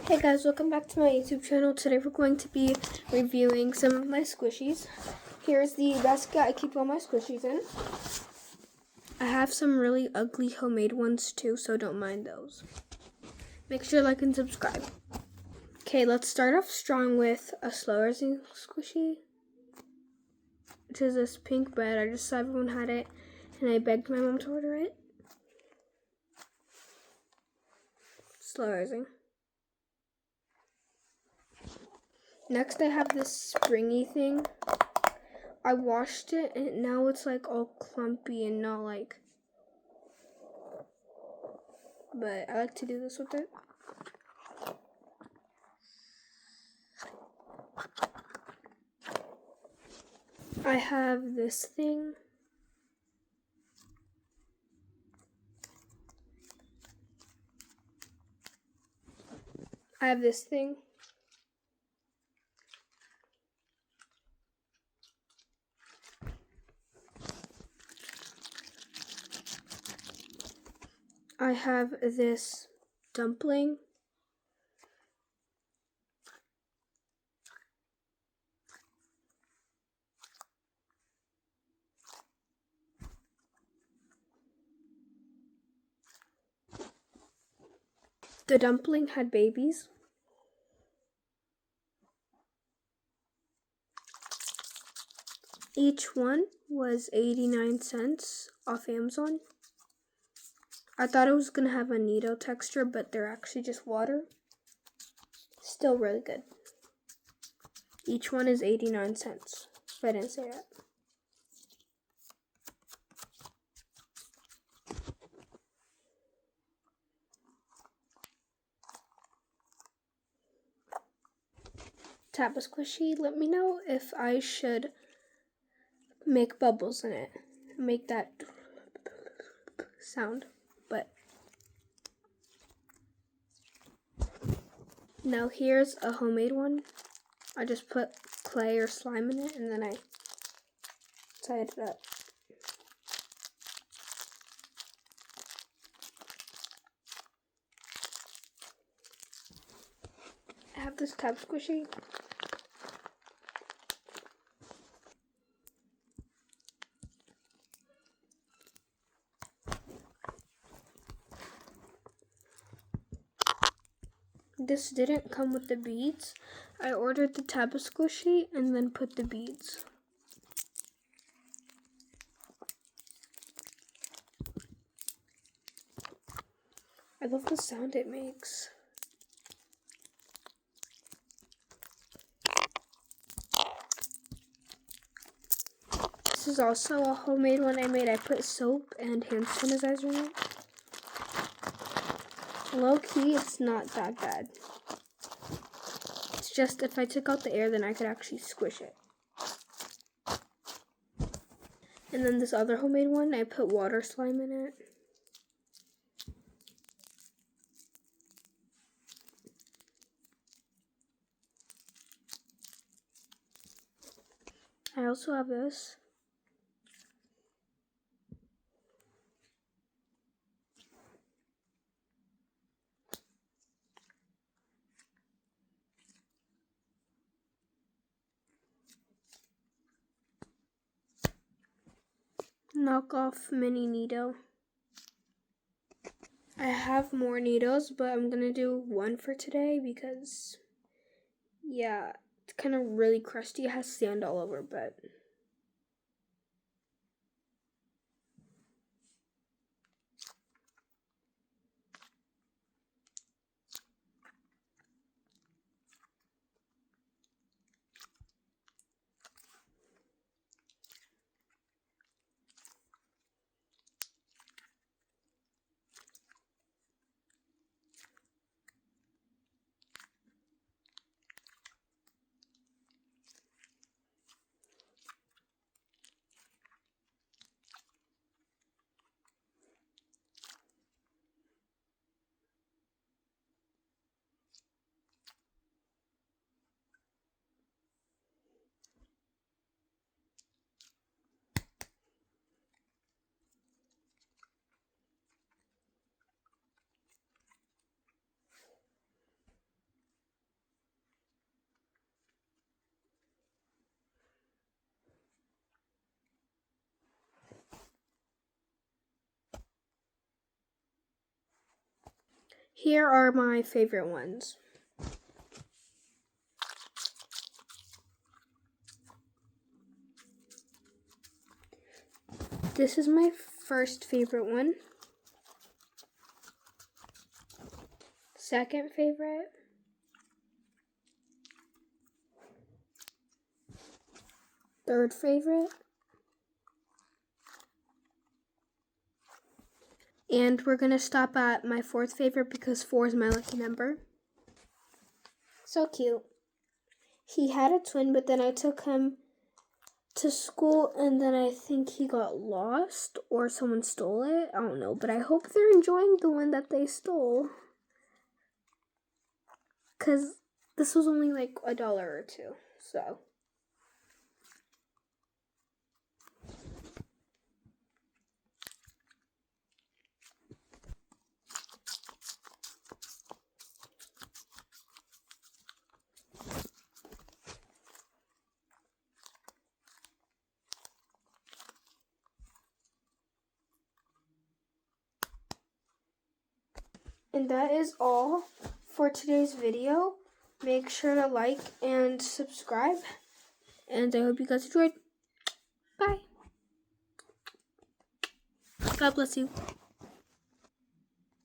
Hey guys, welcome back to my YouTube channel. Today we're going to be reviewing some of my squishies. Here's the basket I keep all my squishies in. I have some really ugly homemade ones too, so don't mind those. Make sure to like and subscribe. Okay, let's start off strong with a slow rising squishy, which is this pink bed. I just saw everyone had it, and I begged my mom to order it. Slow rising. Next, I have this springy thing. I washed it and now it's like all clumpy and not like, but I like to do this with it. I have this thing. I have this thing. I have this dumpling. The dumpling had babies. Each one was 89 cents off Amazon. I thought it was going to have a needle texture, but they're actually just water. Still really good. Each one is 89 cents, if I didn't say that. Tap a squishy, let me know if I should make bubbles in it. Make that sound. But now here's a homemade one. I just put clay or slime in it and then I tied it up. I have this tap squishy. This didn't come with the beads. I ordered the tap squishy and then put the beads. I love the sound it makes. This is also a homemade one I made. I put soap and hand sanitizer in it. Low key, it's not that bad. It's just if I took out the air, then I could actually squish it. And then this other homemade one, I put water slime in it. I also have this. Knockoff mini needle. I have more needles, but I'm gonna do one for today because, yeah, it's kind of really crusty. It has sand all over, but Here are my favorite ones. This is my first favorite one. Second favorite. Third favorite. And we're going to stop at my fourth favorite because 4 is my lucky number. So cute. He had a twin, but then I took him to school and then I think he got lost or someone stole it. I don't know, but I hope they're enjoying the one that they stole. Because this was only like $1 or $2, so. And that is all for today's video. Make sure to like and subscribe. And I hope you guys enjoyed. Bye. God bless you.